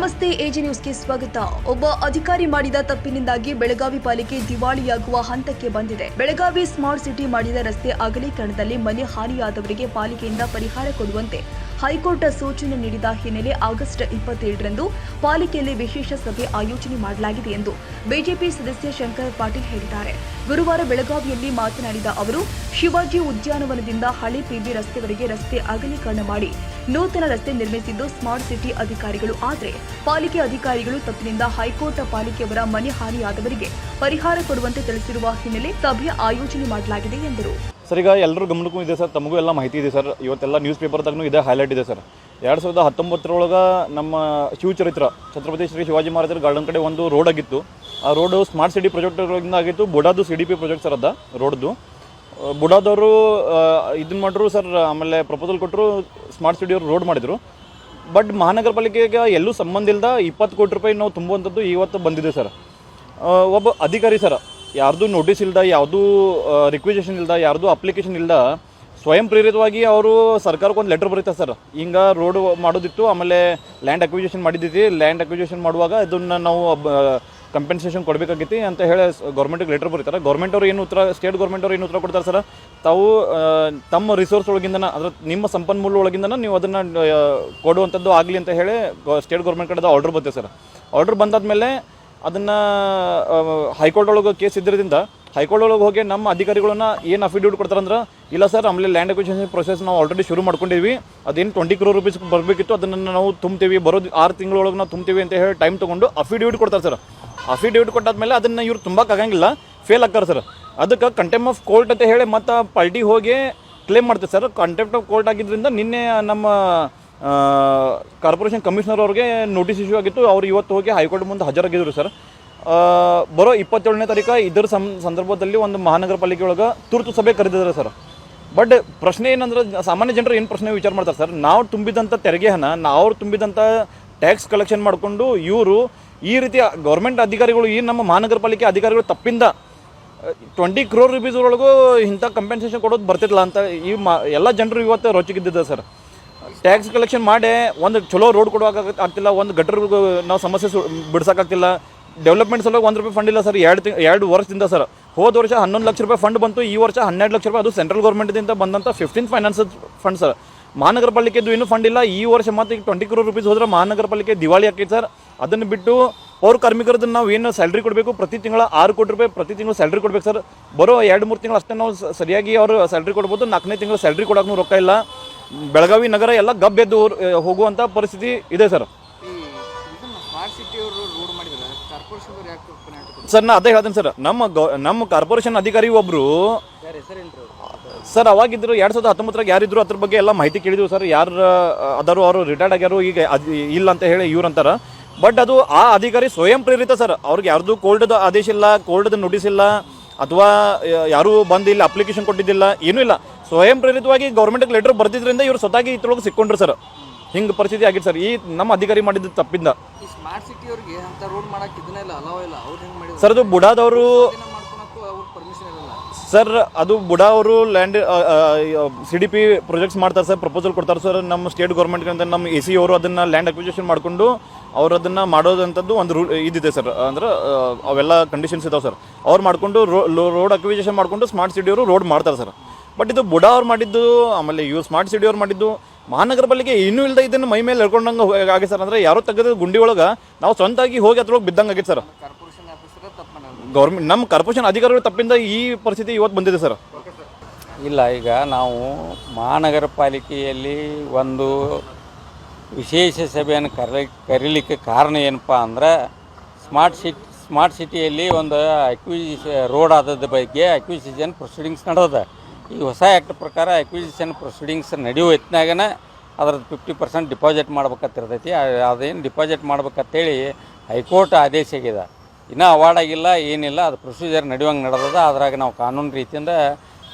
ನಮಸ್ತೆ ಎಜಿ ನ್ಯೂಸ್ಗೆ ಸ್ವಾಗತ. ಒಬ್ಬ ಅಧಿಕಾರಿ ಮಾಡಿದ ತಪ್ಪಿನಿಂದಾಗಿ ಬೆಳಗಾವಿ ಪಾಲಿಕೆ ದಿವಾಳಿಯಾಗುವ ಹಂತಕ್ಕೆ ಬಂದಿದೆ. ಬೆಳಗಾವಿ ಸ್ಮಾರ್ಟ್ ಸಿಟಿ ಮಾಡಿದ ರಸ್ತೆ ಅಗಲೀಕರಣದಲ್ಲಿ ಮನೆ ಹಾನಿಯಾದವರಿಗೆ ಪಾಲಿಕೆಯಿಂದ ಪರಿಹಾರ ಕೊಡುವಂತೆ ಹೈಕೋರ್ಟ್ ಸೂಚನೆ ನೀಡಿದ ಹಿನ್ನೆಲೆ ಆಗಸ್ಟ್ 27ರಂದು ಪಾಲಿಕೆಯಲ್ಲಿ ವಿಶೇಷ ಸಭೆ ಆಯೋಜನೆ ಮಾಡಲಾಗಿದೆ ಎಂದು ಬಿಜೆಪಿ ಸದಸ್ಯ ಶಂಕರ್ ಪಾಟೀಲ್ ಹೇಳಿದ್ದಾರೆ. ಗುರುವಾರ ಬೆಳಗಾವಿಯಲ್ಲಿ ಮಾತನಾಡಿದ ಅವರು, ಶಿವಾಜಿ ಉದ್ಯಾನವನದಿಂದ ಹಳೆ ಪಿಬಿ ರಸ್ತೆವರೆಗೆ ರಸ್ತೆ ಅಗಲೀಕರಣ ಮಾಡಿ ನೂತನ ರಸ್ತೆ ನಿರ್ಮಿಸಿದ್ದು ಸ್ಮಾರ್ಟ್ ಸಿಟಿ ಅಧಿಕಾರಿಗಳು. ಆದರೆ ಪಾಲಿಕೆ ಅಧಿಕಾರಿಗಳು ತಪ್ಪಿನಿಂದ ಹೈಕೋರ್ಟ್ ಪಾಲಿಕೆಯವರ ಮನೆ ಹಾನಿಯಾದವರಿಗೆ ಪರಿಹಾರ ಕೊಡುವಂತೆ ತಿಳಿಸಿರುವ ಹಿನ್ನೆಲೆ ಸಭೆ ಆಯೋಜನೆ ಮಾಡಲಾಗಿದೆ ಎಂದರು. ಸರ್, ಈಗ ಎಲ್ಲರೂ ಗಮನಕ್ಕೂ ಇದೆ ಸರ್, ತಮಗೂ ಎಲ್ಲ ಮಾಹಿತಿ ಇದೆ ಸರ್. ಇವತ್ತೆಲ್ಲ ನ್ಯೂಸ್ ಪೇಪರ್ದಾಗೂ ಇದೆ ಹೈಲೈಟ್ ಇದೆ ಸರ್. 2019 ನಮ್ಮ ಶಿವಚರಿತ್ರ ಛತ್ರಪತಿ ಶ್ರೀ ಶಿವಾಜಿ ಮಹಾರಾಜರ ಗಾರ್ಡನ್ ಕಡೆ ಒಂದು ರೋಡ್ ಆಗಿತ್ತು. ಆ ರೋಡು ಸ್ಮಾರ್ಟ್ ಸಿಟಿ ಪ್ರಾಜೆಕ್ಟ್ಗಳಿಂದ ಆಗಿತ್ತು. ಬುಡಾದು CDP ಪ್ರಾಜೆಕ್ಟ್ ಸರ್ ಅದ ರೋಡ್ದು. ಬುಡಾದವರು ಇದನ್ನು ಮಾಡಿದ್ರು ಸರ್. ಆಮೇಲೆ ಪ್ರಪೋಸಲ್ ಕೊಟ್ಟರು, ಸ್ಮಾರ್ಟ್ ಸಿಟಿಯವರು ರೋಡ್ ಮಾಡಿದರು. ಬಟ್ ಮಹಾನಗರ ಪಾಲಿಕೆಗೆ ಎಲ್ಲೂ ಸಂಬಂಧ ಇಲ್ಲದ 20 ಕೋಟಿ ರೂಪಾಯಿ ನಾವು ತುಂಬುವಂಥದ್ದು ಇವತ್ತು ಬಂದಿದೆ ಸರ್. ಒಬ್ಬ ಅಧಿಕಾರಿ ಸರ್, ಯಾರ್ದು ನೋಟಿಸ್ ಇಲ್ಲದ, ಯಾವುದೂ ರಿಕ್ವಿಸೇಷನ್ ಇಲ್ಲದ, ಯಾರ್ದು ಅಪ್ಲಿಕೇಶನ್ ಇಲ್ಲದ ಸ್ವಯಂ ಪ್ರೇರಿತವಾಗಿ ಅವರು ಸರ್ಕಾರಕ್ಕೆ ಒಂದು ಲೆಟರ್ ಬರೀತಾರೆ ಸರ್. ಹಿಂಗೆ ರೋಡ್ ಮಾಡೋದಿತ್ತು, ಆಮೇಲೆ ಲ್ಯಾಂಡ್ ಅಕ್ವಿಜೇಷನ್ ಮಾಡಿದ್ದೀವಿ, ಲ್ಯಾಂಡ್ ಅಕ್ವಿಜೇಷನ್ ಮಾಡುವಾಗ ಇದನ್ನು ನಾವು ಕಂಪೆನ್ಸೇಷನ್ ಕೊಡಬೇಕಾಗಿತ್ತು ಅಂತ ಹೇಳಿ ಗೌರ್ಮೆಂಟಿಗೆ ಲೆಟರ್ ಬರೀತಾರೆ. ಸ್ಟೇಟ್ ಗೌರ್ಮೆಂಟ್ ಅವ್ರು ಏನು ಉತ್ತರ ಕೊಡ್ತಾರೆ ಸರ್, ತಾವು ತಮ್ಮ ರಿಸೋರ್ಸ್ ಒಳಗಿಂದನ, ಅಂದರೆ ನಿಮ್ಮ ಸಂಪನ್ಮೂಲ ಒಳಗಿಂದನ ನೀವು ಅದನ್ನು ಕೊಡುವಂಥದ್ದು ಆಗಲಿ ಅಂತ ಹೇಳಿ ಸ್ಟೇಟ್ ಗೌರ್ಮೆಂಟ್ ಕಡೆದ ಆರ್ಡರ್ ಬರ್ತದೆ ಸರ್. ಆರ್ಡರ್ ಬಂದಾದ್ಮೇಲೆ ಅದನ್ನು ಹೈಕೋರ್ಟ್ ಒಳಗೆ ಕೇಸ್ ಇದ್ದಿದ್ದರಿಂದ ಹೈಕೋರ್ಟ್ ಒಳಗೆ ಹೋಗಿ ನಮ್ಮ ಅಧಿಕಾರಿಗಳನ್ನ ಏನು ಅಫಿಡವಿಟ್ ಕೊಡ್ತಾರಂದ್ರೆ, ಇಲ್ಲ ಸರ್, ಆಮೇಲೆ ಲ್ಯಾಂಡ್ ಅಕ್ವಿಜಿಷನ್ ಪ್ರೊಸೆಸ್ ನಾವು ಆಲ್ರೆಡಿ ಶುರು ಮಾಡ್ಕೊಂಡಿದ್ವಿ, ಅದೇನು 20 crore ರೂಪೀಸ್ ಬರಬೇಕಿತ್ತು, ಅದನ್ನು ನಾವು ತುಂಬ್ತೀವಿ, ಬರೋದು 6 ತಿಂಗಳೊಳಗೆ ನಾವು ತುಂಬ್ತೀವಿ ಅಂತ ಹೇಳಿ ಟೈಮ್ ತೊಗೊಂಡು ಅಫಿಡವಿಟ್ ಕೊಡ್ತಾರೆ ಸರ್. ಅಫಿಡವಿಟ್ ಕೊಟ್ಟಾದ್ಮೇಲೆ ಅದನ್ನು ಇವ್ರು ತುಂಬಕ್ಕಾಗಂಗಿಲ್ಲ, ಫೇಲ್ ಆಗ್ತಾರೆ ಸರ್. ಅದಕ್ಕೆ ಕಂಟೆಂಪ್ಟ್ ಆಫ್ ಕೋರ್ಟ್ ಅಂತ ಹೇಳಿ ಮತ್ತು ಪಾರ್ಟಿ ಹೋಗಿ ಕ್ಲೇಮ್ ಮಾಡ್ತಾರೆ ಸರ್. ಕಂಟೆಂಪ್ಟ್ ಆಫ್ ಕೋರ್ಟ್ ಆಗಿದ್ದರಿಂದ ನಿನ್ನೆ ನಮ್ಮ ಕಾರ್ಪೊರೇಷನ್ ಕಮಿಷನರ್ ಅವ್ರಿಗೆ ನೋಟಿಸ್ ಇಶ್ಯೂ ಆಗಿತ್ತು. ಅವ್ರು ಇವತ್ತು ಹೋಗಿ ಹೈಕೋರ್ಟ್ ಮುಂದೆ ಹಾಜರಾಗಿದ್ರು ಸರ್. ಬರೋ 27ನೇ ತಾರೀಕು ಇದರ ಸಂದರ್ಭದಲ್ಲಿ ಒಂದು ಮಹಾನಗರ ಪಾಲಿಕೆ ಒಳಗೆ ತುರ್ತು ಸಭೆ ಕರೆದಿದ್ದಾರೆ ಸರ್. ಬಟ್ ಪ್ರಶ್ನೆ ಏನಂದ್ರೆ, ಸಾಮಾನ್ಯ ಜನರು ಏನು ಪ್ರಶ್ನೆ ವಿಚಾರ ಮಾಡ್ತಾರೆ ಸರ್, ನಾವು ತುಂಬಿದಂಥ ತೆರಿಗೆ ಹಣ, ಅವ್ರು ತುಂಬಿದಂಥ ಟ್ಯಾಕ್ಸ್ ಕಲೆಕ್ಷನ್ ಮಾಡಿಕೊಂಡು ಇವರು ಈ ರೀತಿ ಗೌರ್ಮೆಂಟ್ ಅಧಿಕಾರಿಗಳು, ಈ ನಮ್ಮ ಮಹಾನಗರ ಪಾಲಿಕೆ ಅಧಿಕಾರಿಗಳು ತಪ್ಪಿಂದ 20 crore ರೂಪೀಸ್ ಒಳಗೂ ಇಂಥ ಕಂಪೆನ್ಸೇಷನ್ ಕೊಡೋದು ಬರ್ತಿರಲ್ಲ ಅಂತ ಈ ಎಲ್ಲ ಜನರು ಇವತ್ತು ರೊಚ್ಚಿಗಿದ್ದಿದೆ ಸರ್. ಟ್ಯಾಕ್ಸ್ ಕಲೆಕ್ಷನ್ ಮಾಡಿ ಒಂದು ಚಲೋ ರೋಡ್ ಕೊಡುವಾಗ ಆಗ್ತಿಲ್ಲ, ಒಂದು ಗಟರ್ ನಾವು ಸಮಸ್ಯೆ ಬಿಡ್ಸೋಕ್ಕಾಗ್ತಿಲ್ಲ, ಡೆವಲಪ್ಮೆಂಟ್ ಸಲುವಾಗಿ ₹1 ಫಂಡ್ ಇಲ್ಲ ಸರ್. 2 ವರ್ಷದಿಂದ ಸರ್. ಹೋದ ವರ್ಷ 11 ಲಕ್ಷ ರೂಪಾಯಿ ಫಂಡ್ ಬಂತು, ಈ ವರ್ಷ 12 ಲಕ್ಷ ರೂಪಾಯಿ, ಅದು ಸೆಂಟ್ರಲ್ ಗೌರ್ಮೆಂಟ್ದಿಂದ ಬಂದಂಥ 15th ಫೈನಾನ್ಸ್ ಫಂಡ್ ಸರ್. ಮಹಾನಗರ ಪಾಲಿಕೆದು ಇನ್ನೂ ಫಂಡ್ ಇಲ್ಲ. ಈ ವರ್ಷ ಮತ್ತೆ ಈಗ 20 crore ರೂಪೀಸ್ ಹೋದ್ರೆ ಮಹಾನಗರ ಪಾಲಿಕೆ ದಿವಾಳಿ ಆಗ್ತೈತೆ ಸರ್. ಅದನ್ನು ಬಿಟ್ಟು ಪೌರ ಕಾರ್ಮಿಕರದನ್ನು ನಾವು ಏನು ಸ್ಯಾಲ್ರಿ ಕೊಡಬೇಕು, ಪ್ರತಿ ತಿಂಗಳ 6 ಕೋಟಿ ರೂಪಾಯಿ ಪ್ರತಿ ತಿಂಗಳು ಸ್ಯಾಲ್ರಿ ಕೊಡ್ಬೇಕು ಸರ್. ಬರೋ 2-3 ತಿಂಗಳು ಅಷ್ಟೇ ನಾವು ಸರಿಯಾಗಿ ಅವರು ಸ್ಯಾಲ್ರಿ ಕೊಡ್ಬೋದು. 4ನೇ ತಿಂಗಳು ಸ್ಯಾಲ್ರಿ ಕೊಡೋಕ್ಕೂ ರೊಕ್ಕ ಇಲ್ಲ. ಬೆಳಗಾವಿ ನಗರ ಎಲ್ಲ ಗಬ್ಬೆದ್ದು ಹೋಗುವಂಥ ಪರಿಸ್ಥಿತಿ ಇದೆ ಸರ್. ಸರ್, ನಾ ಅದೇ ಹೇಳ್ತೇನೆ ಸರ್. ನಮ್ಮ ಕಾರ್ಪೊರೇಷನ್ ಅಧಿಕಾರಿ ಒಬ್ಬರು ಸರ್ ಅವಾಗಿದ್ದರು 2019 ಯಾರಿದ್ರು ಅದ್ರ ಬಗ್ಗೆ ಎಲ್ಲ ಮಾಹಿತಿ ಕೇಳಿದ್ವಿ ಸರ್. ಯಾರು ಅದಾರು, ಅವರು ರಿಟೈರ್ಡ್ ಆಗ್ಯಾರು, ಈಗ ಇಲ್ಲ ಅಂತ ಹೇಳಿ ಇವ್ರು ಅಂತಾರೆ. ಬಟ್ ಅದು ಆ ಅಧಿಕಾರಿ ಸ್ವಯಂ ಪ್ರೇರಿತ ಸರ್. ಅವ್ರಿಗೆ ಯಾರ್ದು ಕೋರ್ಟ್ದ ಆದೇಶ ಇಲ್ಲ, ಕೋರ್ಟ್ದ ನೋಟಿಸ್ ಇಲ್ಲ, ಅಥವಾ ಯಾರೂ ಬಂದು ಇಲ್ಲಿ ಅಪ್ಲಿಕೇಶನ್ ಕೊಟ್ಟಿದ್ದಿಲ್ಲ, ಏನೂ ಇಲ್ಲ. ಸ್ವಯಂ ಪ್ರೇರಿತವಾಗಿ ಗೌರ್ಮೆಂಟ್ಗೆ ಲೆಟರ್ ಬರ್ತಿದ್ರಿಂದ ಇವ್ರು ಸ್ವತಃ ಇದ್ರೊಳಗೆ ಸಿಕ್ಕೊಂಡ್ರು ಸರ್. ಹಿಂಗೆ ಪರಿಸ್ಥಿತಿ ಆಗಿತ್ತು ಸರ್ ಈ ನಮ್ಮ ಅಧಿಕಾರಿ ಮಾಡಿದ್ದು ತಪ್ಪಿಂದ. ಸರ್, ಅದು ಬುಡಾದವರು ಸರ್, ಅದು ಬುಡಾ ಅವರು ಲ್ಯಾಂಡ್ CDP ಪ್ರಾಜೆಕ್ಟ್ಸ್ ಮಾಡ್ತಾರೆ ಸರ್, ಪ್ರಪೋಸಲ್ ಕೊಡ್ತಾರೆ ಸರ್. ನಮ್ಮ ಸ್ಟೇಟ್ ಗೌರ್ಮೆಂಟ್ಗಿಂತ ನಮ್ಮ AC ಅವರು ಅದನ್ನು ಲ್ಯಾಂಡ್ ಅಕ್ವಿಜಿಷನ್ ಮಾಡಿಕೊಂಡು ಅವ್ರು ಅದನ್ನು ಮಾಡೋದಂಥದ್ದು ಒಂದು ಇದಿದೆ ಸರ್. ಅಂದ್ರೆ ಅವೆಲ್ಲ ಕಂಡೀಷನ್ಸ್ ಇದಾವೆ ಸರ್. ಅವ್ರು ಮಾಡಿಕೊಂಡು ರೋಡ್ ಅಕ್ವಿಜಿಷನ್ ಮಾಡಿಕೊಂಡು ಸ್ಮಾರ್ಟ್ ಸಿಟಿಯವರು ರೋಡ್ ಮಾಡ್ತಾರೆ ಸರ್. ಬಟ್ ಇದು ಬುಡಾ ಅವ್ರು ಮಾಡಿದ್ದು, ಆಮೇಲೆ ಇವು ಸ್ಮಾರ್ಟ್ ಸಿಟಿಯವ್ರು ಮಾಡಿದ್ದು, ಮಹಾನಗರ ಪಾಲಿಕೆ ಇನ್ನೂ ಇಲ್ಲದೆ ಇದನ್ನು ಮೈ ಮೇಲೆ ಹೇಳ್ಕೊಂಡಂಗೆ ಆಗಿದೆ ಸರ್. ಅಂದರೆ ಯಾರೋ ತೆಗೆದ ಗುಂಡಿ ಒಳಗೆ ನಾವು ಸ್ವಂತಾಗಿ ಹೋಗಿ ಅದ್ರೊಳಗೆ ಬಿದ್ದಂಗೆ ಆಗೈತೆ ಸರ್. ನಮ್ಮ ಕಾರ್ಪೊರೇಷನ್ ಅಧಿಕಾರಿಗಳು ತಪ್ಪಿಂದ ಈ ಪರಿಸ್ಥಿತಿ ಇವತ್ತು ಬಂದಿದೆ ಸರ್. ಇಲ್ಲ, ಈಗ ನಾವು ಮಹಾನಗರ ಪಾಲಿಕೆಯಲ್ಲಿ ಒಂದು ವಿಶೇಷ ಸಭೆಯನ್ನು ಕರೀಲಿಕ್ಕೆ ಕಾರಣ ಏನಪ್ಪ ಅಂದ್ರೆ, ಸ್ಮಾರ್ಟ್ ಸಿಟಿಯಲ್ಲಿ ಒಂದು ರೋಡ್ ಆದದ ಬಗ್ಗೆ ಅಕ್ವಿಜಿಷನ್ ಪ್ರೊಸೀಡಿಂಗ್ಸ್ ನಡೆದ. ಈ ಹೊಸ ಆ್ಯಕ್ಟ್ ಪ್ರಕಾರ ಅಕ್ವಿಜಿಷನ್ ಪ್ರೊಸೀಡಿಂಗ್ಸ್ ನಡೆಯುವ ಹೊತ್ತಿನಾಗನ ಅದ್ರದ್ದು 50% ಡಿಪಾಸಿಟ್ ಮಾಡ್ಬೇಕಂತಿರ್ತೈತಿ. ಅದೇನು ಡಿಪಾಸಿಟ್ ಮಾಡ್ಬೇಕಂತೇಳಿ ಹೈಕೋರ್ಟ್ ಆದೇಶ ಆಗಿದೆ. ಇನ್ನೂ ಅವಾರ್ಡ್ ಆಗಿಲ್ಲ, ಏನಿಲ್ಲ, ಅದು ಪ್ರೊಸೀಜರ್ ನಡೆಯುವಂಗೆ ನಡೆದದ. ಅದ್ರಾಗ ನಾವು ಕಾನೂನು ರೀತಿಯಿಂದ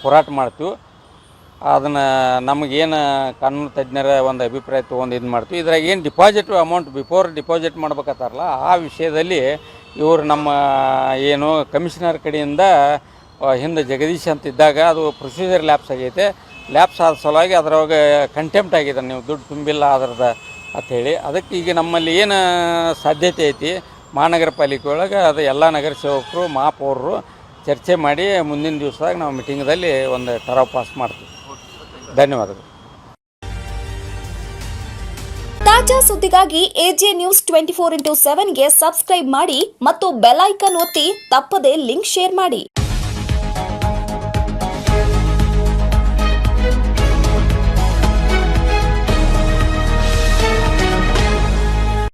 ಹೋರಾಟ ಮಾಡ್ತೀವಿ. ಅದನ್ನು ನಮಗೇನು ಕಾನೂನು ತಜ್ಞರ ಒಂದು ಅಭಿಪ್ರಾಯ ತೊಗೊಂಡು ಇದು ಮಾಡ್ತೀವಿ. ಇದ್ರಾಗ ಏನು ಡಿಪಾಸಿಟ್ ಅಮೌಂಟ್ ಬಿಫೋರ್ ಡಿಪಾಸಿಟ್ ಮಾಡ್ಬೇಕತ್ತಾರಲ್ಲ, ಆ ವಿಷಯದಲ್ಲಿ ಇವರು ನಮ್ಮ ಏನು ಕಮಿಷನರ್ ಕಡೆಯಿಂದ ಹಿಂದೆ ಜಗದೀಶ್ ಅಂತ ಇದ್ದಾಗ ಅದು ಪ್ರೊಸೀಜರ್ ಲ್ಯಾಪ್ಸ್ ಆಗೈತೆ. ಲ್ಯಾಪ್ಸ್ ಆದ ಸಲುವಾಗಿ ಅದ್ರೊಳಗೆ ಕಂಟೆಂಪ್ಟ್ ಆಗಿದೆ. ನೀವು ದುಡ್ಡು ತುಂಬಿಲ್ಲ, ಅದ್ರದ್ದು ಅಂಥೇಳಿ ಅದಕ್ಕೆ ಈಗ ನಮ್ಮಲ್ಲಿ ಏನು ಸಾಧ್ಯತೆ ಐತಿ ಮಹಾನಗರ ಪಾಲಿಕೆ ಒಳಗೆ ಅದು ಎಲ್ಲ ನಗರ ಸೇವಕರು ಮಹಾಪೌರರು ಚರ್ಚೆ ಮಾಡಿ ಮುಂದಿನ ದಿವಸದಾಗ ನಾವು ಮೀಟಿಂಗ್ದಲ್ಲಿ ಒಂದು ಠರಾವ್ ಪಾಸ್ ಮಾಡ್ತೀವಿ. ಧನ್ಯವಾದಗಳು. ತಾಜಾ ಸುದ್ದಿಗಾಗಿ ಎಜೆ ನ್ಯೂಸ್ 24x7ಗೆ ಸಬ್ಸ್ಕ್ರೈಬ್ ಮಾಡಿ ಮತ್ತು ಬೆಲ್ ಐಕಾನ್ ಒತ್ತಿ ತಪ್ಪದೇ ಲಿಂಕ್ ಶೇರ್ ಮಾಡಿ.